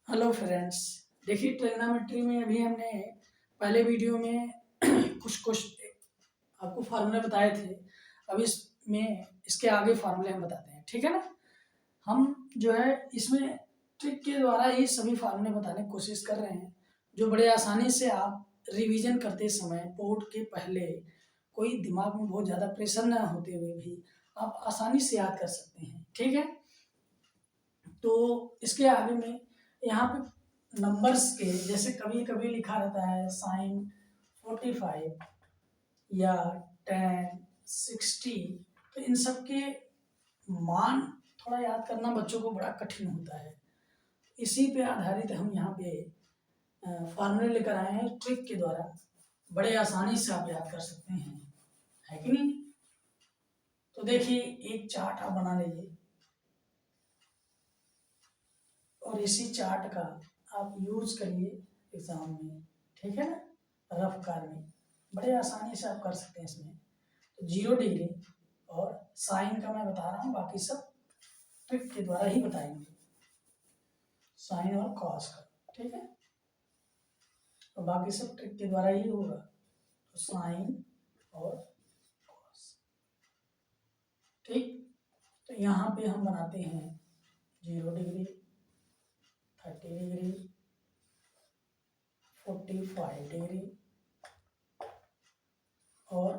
Hello friends. देखिए trigonometry में अभी हमने पहले वीडियो में कुछ आपको फार्मूले बताए थे। अब इसमें इसके आगे फार्मूले हम बताते हैं, ठीक है ना। हम जो है इसमें ट्रिक के द्वारा ही सभी फार्मूले बताने की कोशिश कर रहे हैं, जो बड़े आसानी से आप रिवीजन करते समय बोर्ड के पहले कोई दिमाग में बहुत ज़्यादा प्रेशर ना होते हुए भी आप आसानी से याद कर सकते हैं, ठीक है। तो इसके आगे में यहाँ पे नंबर्स के जैसे कभी कभी लिखा रहता है साइन 45 या 10, 60, तो इन सब के मान थोड़ा याद करना बच्चों को बड़ा कठिन होता है। इसी पे आधारित हम यहाँ पे फार्मूले लेकर आए हैं ट्रिक के द्वारा, बड़े आसानी से आप याद कर सकते हैं, है कि नहीं। तो देखिए एक चार्ट आप बना लीजिए और इसी चार्ट का आप यूज करिए एग्जाम में, ठीक है ना। रफ कार में बड़े आसानी से आप कर सकते हैं इसमें। तो 0 डिग्री और साइन का मैं बता रहा हूँ, बाकी सब ट्रिक के द्वारा ही बताएंगे, साइन और कॉस का, ठीक है। तो बाकी सब ट्रिक के द्वारा ही होगा। तो साइन और कॉस, ठीक। तो यहाँ पे हम बनाते हैं 0 डिग्री, 30 डिग्री, 45 डिग्री और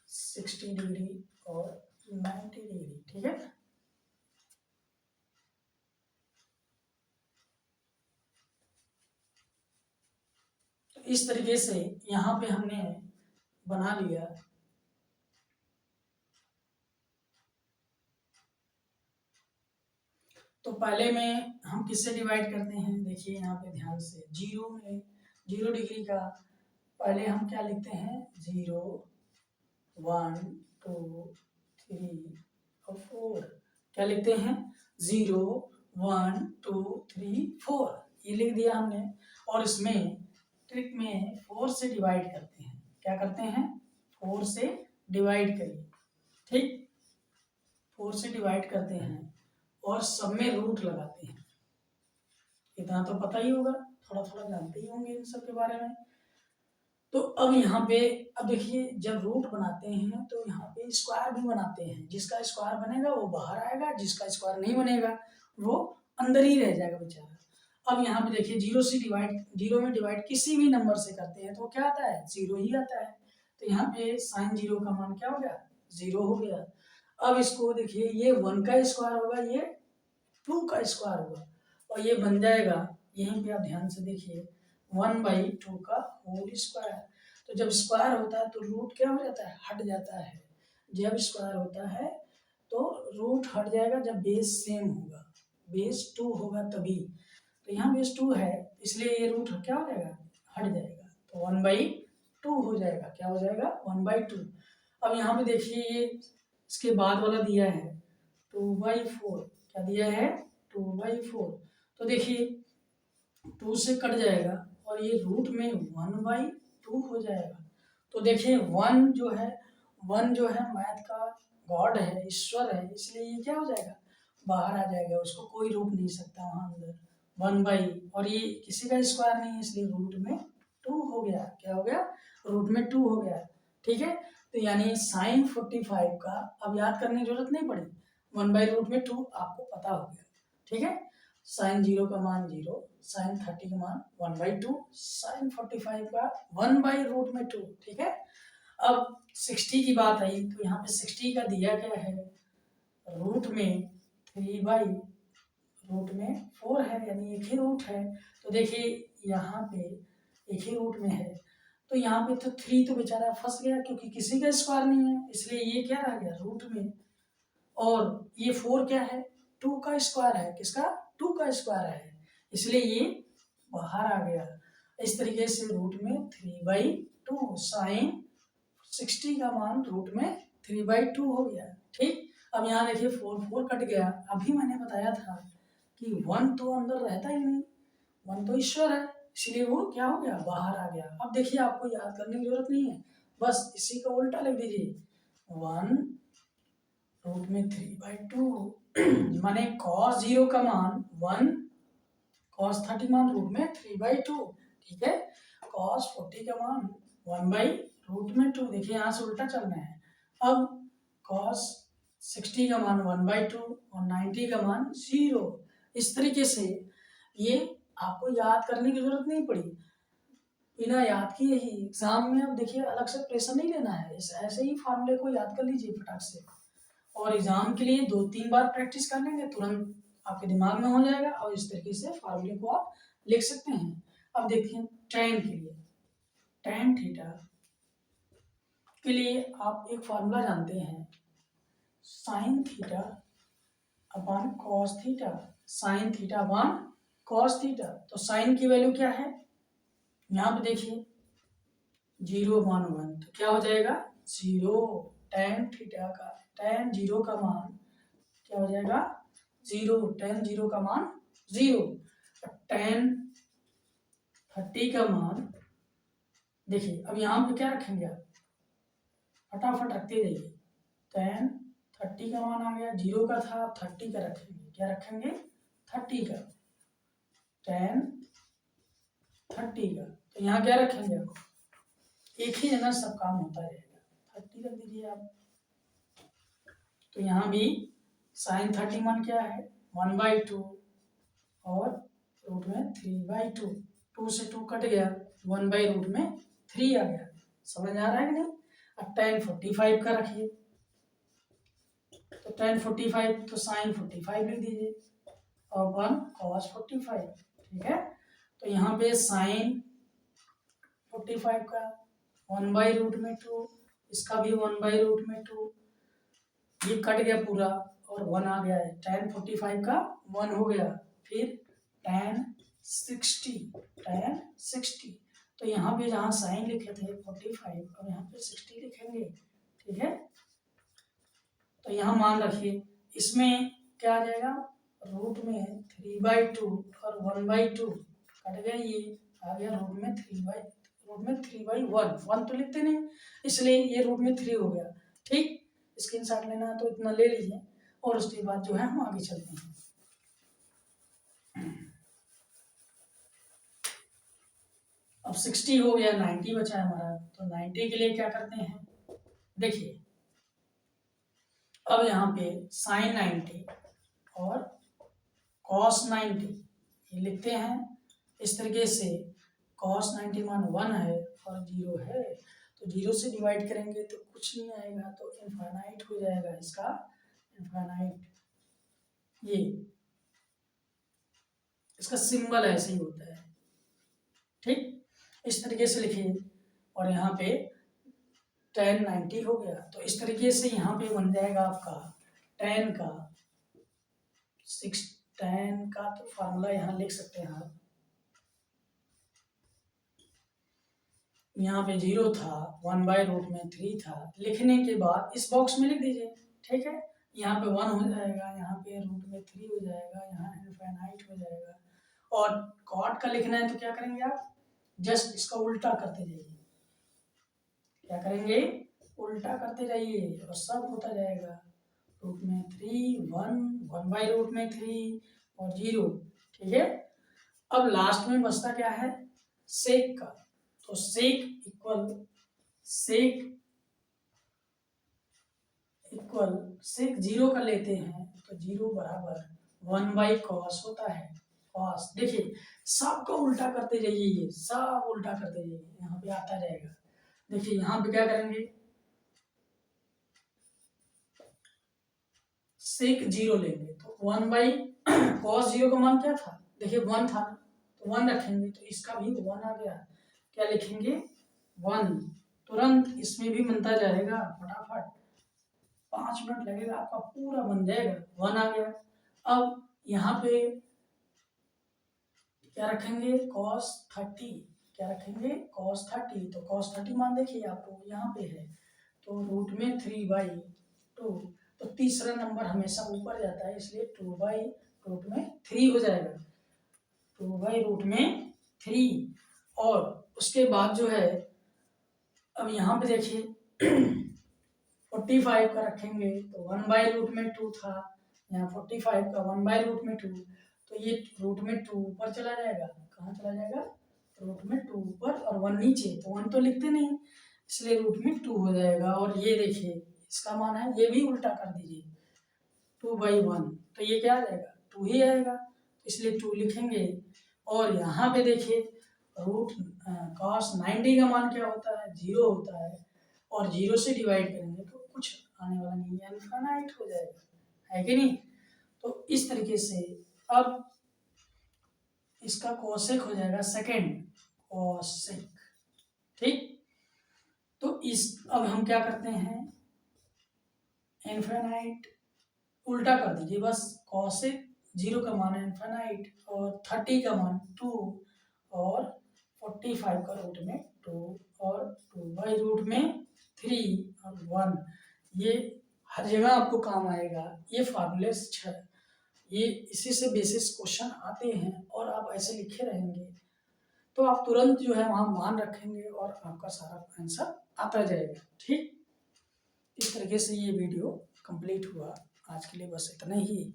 60 डिग्री और 90 डिग्री, ठीक है। तो इस तरीके से यहाँ पे हमने बना लिया। तो पहले में हम किससे डिवाइड करते हैं, देखिए यहाँ पे ध्यान से। 0 डिग्री का पहले हम क्या लिखते हैं, 0, 1, 2, 3 और 4। क्या लिखते हैं, 0, 1, 2, 3, 4, ये लिख दिया हमने। और इसमें ट्रिक में 4 से डिवाइड करते हैं। क्या करते हैं, 4 से डिवाइड करिए, ठीक। 4 से डिवाइड करते हैं और सब में रूट लगाते हैं। इतना तो पता ही होगा, थोड़ा थोड़ा जानते ही होंगे इन सब के बारे में। तो अब यहाँ पे अब देखिए, जब रूट बनाते हैं तो यहाँ पे स्क्वायर भी बनाते हैं। जिसका स्क्वायर बनेगा वो बाहर आएगा, जिसका स्क्वायर नहीं बनेगा वो अंदर ही रह जाएगा बेचारा। अब यहाँ पे देखिए 0 में डिवाइड किसी भी नंबर से करते हैं तो क्या आता है, 0 ही आता है। तो यहाँ पे साइन 0 का मान क्या हो गया, 0 हो गया। अब इसको देखिए, ये 1 का स्क्वायर होगा, ये 2 का स्क्वायर होगा और ये बन जाएगा, यहीं पे आप ध्यान से देखिए, 1/2 का होल स्क्वायर। तो जब स्क्वायर होता है तो रूट क्या हो जाता है, हट जाता है। जब स्क्वायर होता है तो रूट हट जाएगा जब बेस सेम होगा, बेस 2 होगा तभी। तो यहाँ बेस 2 है इसलिए ये रूट क्या हो जाएगा, हट जाएगा। तो 1/2 हो जाएगा, क्या हो जाएगा, 1/2। अब यहाँ पे देखिए, ये इसके बाद वाला दिया है 2/4। क्या दिया है, 2/4। तो देखिए 2 से कट जाएगा और ये रूट में 1/2 हो जाएगा। तो देखिए 1 जो है मैथ का गॉड है, ईश्वर है, इसलिए ये क्या हो जाएगा, बाहर आ जाएगा, उसको कोई रोक नहीं सकता वहां अंदर। 1/, और ये किसी का स्क्वायर नहीं है इसलिए रूट में 2 हो गया। क्या हो गया, रूट में 2 हो गया, ठीक है। तो यानी साइन 45 का अब याद करने की जरूरत नहीं पड़ी, 1/√2 आपको पता हो गया, ठीक है। साइन 0 का मान 0, साइन 30 का मान 1/2, साइन 45 का 1/√2, ठीक है। अब 60 की बात आई तो यहाँ पे 60 का दिया क्या है, रूट में 3/√4 है, यानी एक ही रूट है। तो देखिए यहाँ पे एक ही रूट में है, तो यहाँ पे तो 3 तो बेचारा फंस गया क्योंकि किसी का स्क्वायर नहीं है, इसलिए ये क्या रह गया, रूट में। और ये 4 क्या है, 2 का स्क्वायर है, किसका, 2 का स्क्वायर है, इसलिए ये बाहर आ गया। इस तरीके से रूट में 3/2, साइन 60 का मान रूट में 3/2 हो गया, ठीक। अब यहाँ देखिए 4 कट गया। अभी मैंने बताया था कि 1 तो अंदर रहता ही नहीं, 1 तो ईश्वर है, इसलिए वो क्या हो गया, बाहर आ गया। अब देखिए आपको याद करने की जरूरत नहीं है, बस इसी का उल्टा लिख दीजिए, 1 रूट में 3/2 माने cos 0 का मान 1, cos 30 मान रूट में 3/2, ठीक है। cos 40 का मान 1/√2, देखिए यहाँ से उल्टा चल रहे हैं। अब cos 60 का मान 1/2 और 90 का मान 0। इस तरीके से ये आपको याद करने की जरूरत नहीं पड़ी, बिना याद किए ही एग्जाम में अब देखिए अलग से प्रेशर नहीं लेना है, ऐसे ही फार्मूले को याद कर लीजिए फटाक से, और एग्जाम के लिए 2-3 बार प्रैक्टिस कर लेंगे तुरंत आपके दिमाग में हो जाएगा और इस तरीके से फार्मूले को आप लिख सकते हैं। अब देखिए tan के लिए, tan थीटा के लिए आप एक फार्मूला जानते हैं, sin theta upon cos theta, sin theta upon cos theta. तो sin की वैल्यू क्या है, यहाँ पे देखिए 0/1, तो क्या हो जाएगा 0। tan थीटा का tan 0 का मान क्या हो जाएगा 0, tan 0 का मान 0। tan 30 का मान देखिए, अब यहाँ पे क्या रखेंगे आप, फटाफट रखते जाइए। tan 30 का मान आ गया, 0 का था 30 का रखेंगे, क्या रखेंगे 30 का, tan 30 का, तो यहाँ क्या रखेंगे आप, एक ही जगह सब काम होता रहेगा, 30 रख दीजिए आप। तो यहाँ भी sin 30 मान क्या है 1/2 और रूट में 3/2, 2 से 2 कट गया, 1/√3 आ गया, समझ आ रहा है कि नहीं। अब tan 45 का रखिए, तो tan 45 तो sin 45 लिख दीजिए और 1 cos 45, ठीक है। तो यहाँ पे sin 45 का 1/√2, इसका भी 1/√2, ये कट गया पूरा और 1 आ गया है, tan 45 का 1 हो गया। फिर tan 60, तो यहाँ पे जहाँ साइन लिखे थे 45 और यहाँ पे 60 लिखेंगे, ठीक है। तो यहाँ मान रखिए, इसमें क्या आ जाएगा, रूट में 3/2 और 1/2 कट गया, ये आ गया रूट में 3/1, 1 तो लिखते नहीं इसलिए ये रूट में 3 हो गया, ठीक। स्क्रीनशॉट लेना तो इतना ले लीजिए और उसके बाद जो है हम आगे चलते हैं। अब 60 हो गया, 90 बचा है हमारा, तो 90 के लिए क्या करते हैं, देखिए अब यहाँ पे sin 90 और cos 90 ये लिखते हैं इस तरीके से, cos 90 मान 1 है और 0 है, तो 0 से डिवाइड करेंगे तो कुछ नहीं आएगा, तो इनफाइनाइट हो जाएगा इसका, इनफाइनाइट, ये इसका सिंबल ऐसे ही होता है, ठीक। इस तरीके से लिखिए और यहाँ पे tan 90 हो गया, तो इस तरीके से यहाँ पे बन जाएगा आपका tan का 6, tan का तो फार्मूला यहाँ लिख सकते हैं आप, यहाँ पे 0 था, 1/√3 था, लिखने के बाद इस बॉक्स में लिख दीजिए, ठीक है। यहाँ पे 1 हो जाएगा, यहाँ पे √3 हो जाएगा, यहाँ इनफाइनाइट हो जाएगा, और कॉट का लिखना है तो क्या करेंगे आप, जस्ट इसका उल्टा करते जाइए, क्या करेंगे उल्टा करते जाइए और सब होता जाएगा, √3 1, 1/√3 और 0, ठीक है। अब लास्ट में बचता क्या है, सेक का, तो सेक इक्वल सेक 0 का लेते हैं तो 0 बराबर 1/cos होता है, cos, देखिए सबका उल्टा करते जाइए, ये सब उल्टा करते जाइए, यहाँ पे आता जाएगा। देखिए यहाँ पे क्या करेंगे, सेक 0 लेंगे तो 1/cos 0 का मान क्या था, देखिए 1 था, तो 1 रखेंगे तो इसका भी 1 आ गया, क्या लिखेंगे 1, तुरंत इसमें भी बनता जाएगा, फटाफट 5 मिनट लगेगा आपका पूरा बन जाएगा, 1 आ गया। अब यहाँ पे क्या रखेंगे cos 30, क्या रखेंगे cos 30, तो cos 30 मान देखिए आपको यहाँ पे है, तो रूट में 3/2, तो तीसरा नंबर हमेशा ऊपर जाता है इसलिए 2/√3 हो जाएगा, 2/√3। और उसके बाद जो है, अब यहाँ पे देखिए 45 का रखेंगे तो 1/√2 था, यहाँ 45 का 1/√2, तो ये रूट में 2 ऊपर चला जाएगा, कहाँ चला जाएगा, रूट में 2 ऊपर और 1 नीचे, तो 1 तो लिखते नहीं, इसलिए रूट में 2 हो जाएगा। और ये देखिए इसका मान है, ये भी उल्टा कर दीजिए, 2/1, तो ये क्या आ जाएगा, 2 ही आएगा, इसलिए 2 लिखेंगे। और यहाँ पे देखिए रूट cos 90 का मान क्या होता है, 0 होता है, और 0 से डिवाइड करेंगे तो कुछ आने वाला नहीं है, इनफाइनाइट हो जाएगा, है कि नहीं। तो इस तरीके से अब इसका कोसेक हो जाएगा सेकेंड कोसेक, ठीक। तो इस अब हम क्या करते हैं, इनफाइनाइट उल्टा कर दीजिए बस, कोसेक 0 का मान है इनफाइनाइट, और 30 का मान 2, और 45 का रूट में 2, और 2/रूट में 3 और 1, ये हर जगह आपको काम आएगा। ये फार्मूले 6, ये इसी से बेसिस क्वेश्चन आते हैं, और आप ऐसे लिखे रहेंगे तो आप तुरंत जो है वहाँ मान रखेंगे और आपका सारा आंसर आता जाएगा, ठीक। इस तरीके से ये वीडियो कंप्लीट हुआ। आज के लिए बस इतना ही।